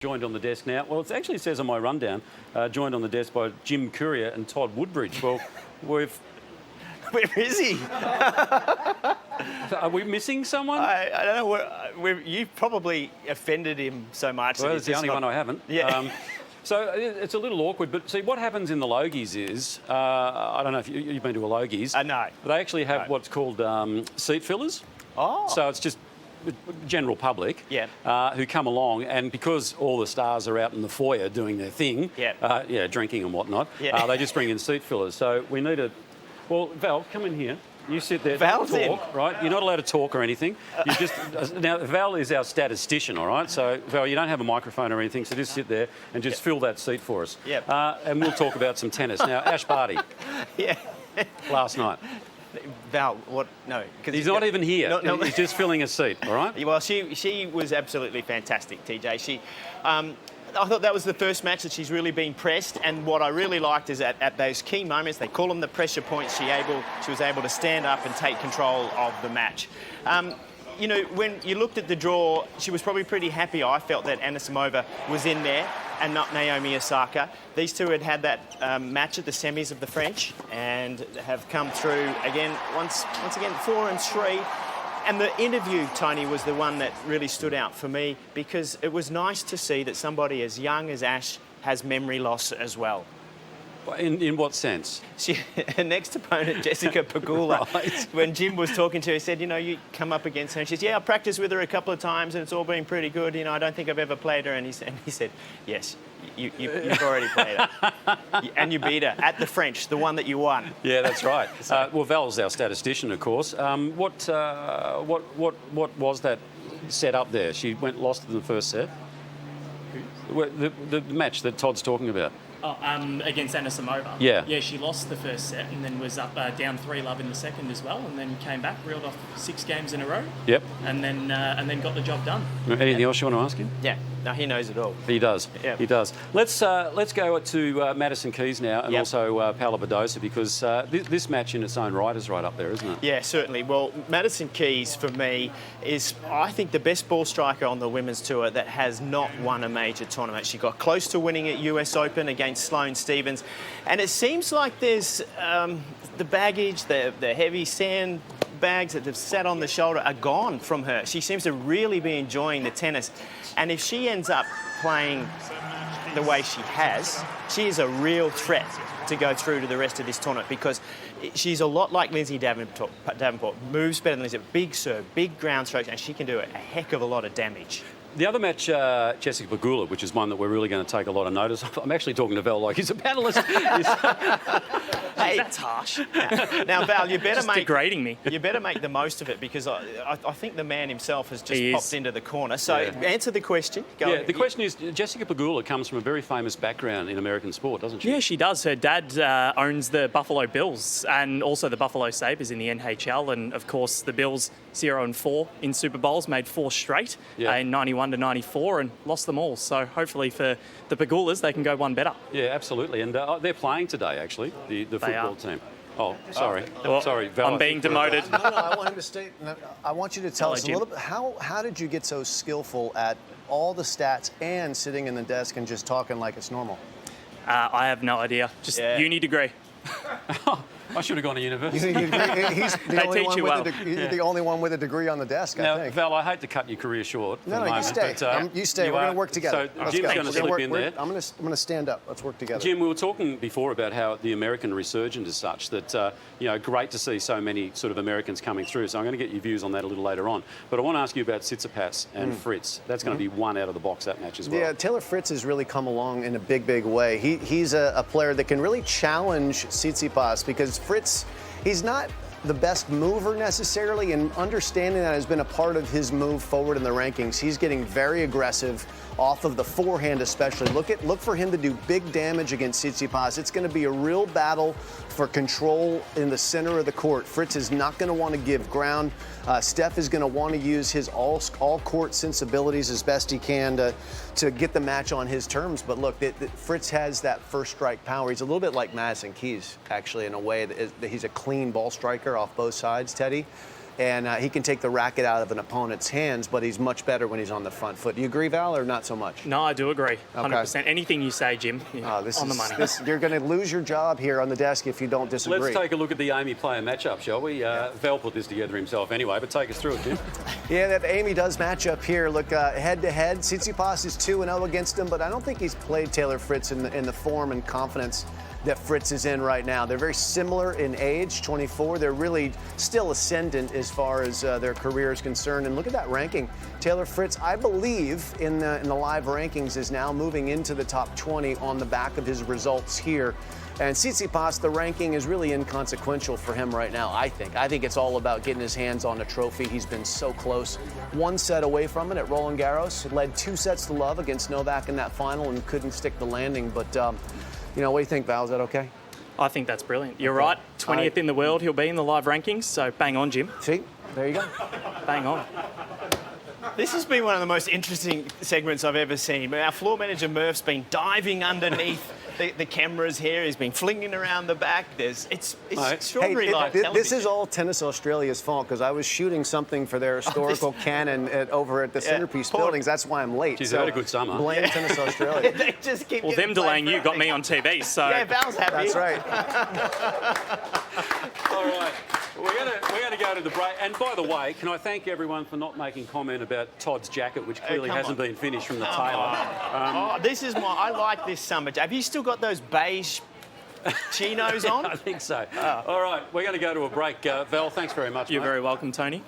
Joined on the desk now. Well, it actually says on my rundown, joined on the desk by Jim Courier and Todd Woodbridge. Well, where is he? Are we missing someone? I don't know. You probably offended him so much. Well, it's the only one I haven't. Yeah. So it's a little awkward, but see, what happens in the Logies is, I don't know if you've been to a Logies. No. They actually have what's called seat fillers. Oh. So it's just general public who come along, and because all the stars are out in the foyer doing their thing, drinking and whatnot, they just bring in seat fillers. So we need a... Well, Val, come in here. You sit there. Val's talk, in. Right? You're not allowed to talk or anything. You just now, Val is our statistician, all right? So, Val, you don't have a microphone or anything, so just sit there and just fill that seat for us. Yep. And we'll talk about some tennis. Now, Ash Barty. Last night. Val, what? No. He's not even here. No. He's just filling a seat, all right? Well, she was absolutely fantastic, TJ. I thought that was the first match that she's really been pressed, and what I really liked is at those key moments, they call them the pressure points, she was able to stand up and take control of the match. You know, when you looked at the draw, she was probably pretty happy, I felt, that Anisimova was in there and not Naomi Osaka. These two had that match at the semis of the French and have come through again, once again, 4 and 3. And the interview, Tony, was the one that really stood out for me, because it was nice to see that somebody as young as Ash has memory loss as well. In what sense? Her next opponent, Jessica Pegula, when Jim was talking to her, said, you know, you come up against her, and she said, yeah, I practiced with her a couple of times and it's all been pretty good. You know, I don't think I've ever played her. And he said, yes, you've already played her. And you beat her at the French, the one that you won. Yeah, that's right. Well, Val's our statistician, of course. What was that set up there? She lost in the first set? The match that Todd's talking about. Against Anisimova. Yeah. Yeah, she lost the first set and then was up down 3-love in the second as well, and then came back, reeled off 6 games in a row. Yep. And then got the job done. Anything else you want to ask him? Yeah. No, he knows it all. He does. Yeah. He does. Let's go to Madison Keys now, and also Paula Badosa, because this match in its own right is right up there, isn't it? Yeah, certainly. Well, Madison Keys, for me, is, I think, the best ball striker on the women's tour that has not won a major tournament. She got close to winning at US Open against Sloane Stephens, and it seems like there's the baggage, the heavy sand bags that have sat on the shoulder are gone from her. She seems to really be enjoying the tennis, and if she ends up playing the way she has, she is a real threat to go through to the rest of this tournament, because she's a lot like Lindsay Davenport, moves better than Lindsay, big serve, big ground strokes, and she can do a heck of a lot of damage. The other match, Jessica Pegula, which is one that we're really going to take a lot of notice of. I'm actually talking to Val like he's a panellist. Hey, that's harsh. Now, Val, you better degrading me. You better make the most of it, because I think the man himself has just popped into the corner. So answer the question. The question is, Jessica Pegula comes from a very famous background in American sport, doesn't she? Yeah, she does. Her dad owns the Buffalo Bills and also the Buffalo Sabres in the NHL, and of course the Bills 0-4 in Super Bowls, made 4 straight in 91 to 94 and lost them all. So hopefully for the Pegulas, they can go one better. Yeah, absolutely. And they're playing today, actually, the football team. Oh, sorry. Well, sorry, Val. I'm being demoted. No, I want him to stay. No, I want you to tell us a little bit. How did you get so skillful at all the stats and sitting in the desk and just talking like it's normal? I have no idea. Just uni degree. I should have gone to university. He's the only one with a degree on the desk, I think. Val, I hate to cut your career short. No, you stay. You stay. We're going to work together. So Jim's going to slip in there. I'm going to stand up. Let's work together. Jim, we were talking before about how the American resurgence is such that, great to see so many sort of Americans coming through. So I'm going to get your views on that a little later on. But I want to ask you about Tsitsipas and Fritz. That's going to be one out of the box, that match as well. Yeah, Taylor Fritz has really come along in a big, big way. He's a player that can really challenge Tsitsipas, because Fritz, he's not the best mover necessarily, and understanding that has been a part of his move forward in the rankings. He's getting very aggressive off of the forehand especially. Look for him to do big damage against Tsitsipas. It's going to be a real battle for control in the center of the court. Fritz is not going to want to give ground. Steph is going to want to use his all-court sensibilities as best he can to get the match on his terms. But look, Fritz has that first strike power. He's a little bit like Madison Keys, actually, in a way that he's a clean ball striker off both sides, Teddy. and he can take the racket out of an opponent's hands, but he's much better when he's on the front foot. Do you agree, Val, or not so much? No, I do agree. 100%. Okay. Anything you say, Jim, on the money. You're going to lose your job here on the desk if you don't disagree. Let's take a look at the Amy player matchup, shall we? Val put this together himself anyway, but take us through it, Jim. Yeah, that Amy does match up here. Look, head-to-head, Tsitsipas is 2-0 against him, but I don't think he's played Taylor Fritz in the form and confidence that Fritz is in right now. They're very similar in age, 24. They're really still ascendant as far as their career is concerned. And look at that ranking. Taylor Fritz, I believe, in the live rankings, is now moving into the top 20 on the back of his results here. And Tsitsipas, the ranking is really inconsequential for him right now, I think. I think it's all about getting his hands on a trophy. He's been so close. One set away from it at Roland Garros. Led 2 sets to love against Novak in that final and couldn't stick the landing. But, you know, what do you think, Val? Is that okay? I think that's brilliant. You're right. 20th in the world he'll be in the live rankings, so bang on, Jim. See? There you go. Bang on. This has been one of the most interesting segments I've ever seen. Our floor manager, Murph's been diving underneath the cameras here. He's been flinging around the back. It's extraordinary live television. This is all Tennis Australia's fault because I was shooting something for their historical canon over at the Centerpiece Buildings. That's why I'm late. She's had a good summer. Blame Tennis Australia. They just keep them delaying you got me on TV, so... Yeah, Val's happy. That's right. All right. We're going to go to the break. And by the way, can I thank everyone for not making comment about Todd's jacket, which clearly hasn't been finished from the tailor. This is I like this summer. Have you still got those beige chinos on? I think so. All right, we're going to go to a break. Val, thanks very much. You're mate. very welcome, Tony.